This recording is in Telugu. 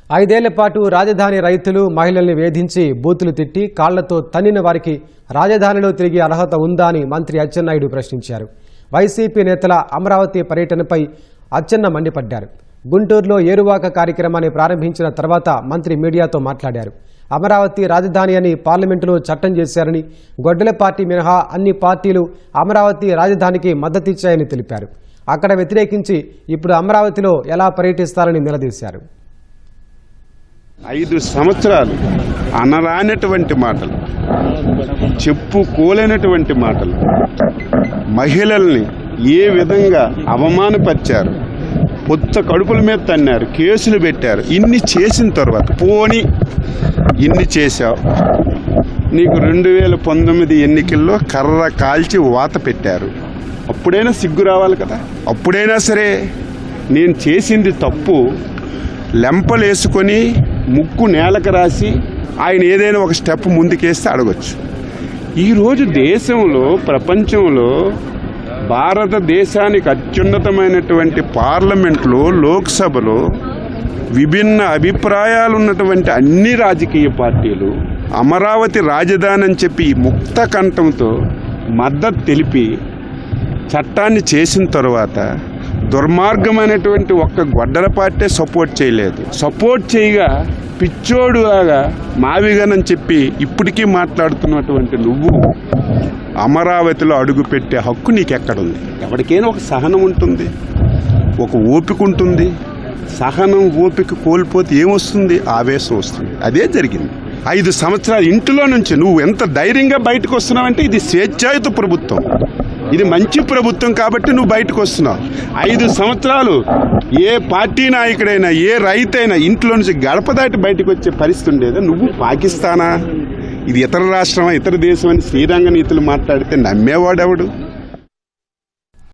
5 ఏళ్ల పాటు రాజధాని రైతులు మహిళల్ని వేధించి బూతులు తిట్టి కాళ్లతో తన్నిన వారికి రాజధానిలో తిరిగి అర్హత ఉందా అని మంత్రి అచ్చెన్నాయుడు ప్రశ్నించారు. వైసీపీ నేతల అమరావతి పర్యటనపై అచ్చెన్న మండిపడ్డారు. గుంటూరులో ఏరువాక కార్యక్రమాన్ని ప్రారంభించిన తర్వాత మంత్రి మీడియాతో మాట్లాడారు. అమరావతి రాజధాని అని పార్లమెంటులో చట్టం చేశారని, గొడ్డల పార్టీ మినహా అన్ని పార్టీలు అమరావతి రాజధానికి మద్దతిచ్చాయని తెలిపారు. అక్కడ వ్యతిరేకించి ఇప్పుడు అమరావతిలో ఎలా పర్యటిస్తారని నిలదీశారు. 5 సంవత్సరాలు అనరానటువంటి మాటలు, చెప్పుకోలేనటువంటి మాటలు, మహిళల్ని ఏ విధంగా అవమానపరిచారు, పొత్త కడుపుల మీద తన్నారు, కేసులు పెట్టారు. ఇన్ని చేసిన తర్వాత పోని ఇన్ని చేశావు, నీకు 2019 ఎన్నికల్లో కర్ర కాల్చి వాత పెట్టారు. అప్పుడైనా సిగ్గు రావాలి కదా. అప్పుడైనా సరే నేను చేసింది తప్పు లెంపలేసుకొని ముక్కు నేలకు రాసి ఆయన ఏదైనా ఒక స్టెప్ ముందుకేస్తే అడగొచ్చు. ఈరోజు దేశంలో, ప్రపంచంలో, భారతదేశానికి అత్యున్నతమైనటువంటి పార్లమెంట్లో, లోక్సభలో విభిన్న అభిప్రాయాలు ఉన్నటువంటి అన్ని రాజకీయ పార్టీలు అమరావతి రాజధాని అని చెప్పి ముక్త కంఠంతో మద్దతు తెలిపి చట్టాన్ని చేసిన తర్వాత దుర్మార్గమైనటువంటి ఒక్క గొడ్డల పార్టీ సపోర్ట్ చేయలేదు. సపోర్ట్ చేయగా పిచ్చోడులాగా మావిగానని చెప్పి ఇప్పటికీ మాట్లాడుతున్నటువంటి నువ్వు అమరావతిలో అడుగుపెట్టే హక్కు నీకెక్కడుంది? ఎవరికైనా ఒక సహనం ఉంటుంది, ఒక ఓపిక ఉంటుంది. సహనం ఓపిక కోల్పోతే ఏమొస్తుంది? ఆవేశం వస్తుంది. అదే జరిగింది. 5 సంవత్సరాలు ఇంటిలో నుంచి నువ్వు ఎంత ధైర్యంగా బయటకు వస్తున్నావంటే ఇది స్వేచ్ఛాయుత ప్రభుత్వం, ఇది మంచి ప్రభుత్వం కాబట్టి నువ్వు బయటకు వస్తున్నావు. 5 సంవత్సరాలు ఏ పార్టీ నాయకుడైనా, ఏ రైతైనా ఇంట్లో నుంచి గడప దాటి బయటకు వచ్చే పరిస్థితి ఉండేదా? నువ్వు పాకిస్తానా, ఇది ఇతర రాష్ట్రమా, ఇతర దేశం అని శ్రీరంగ నీతులు మాట్లాడితే నమ్మేవాడెవడు?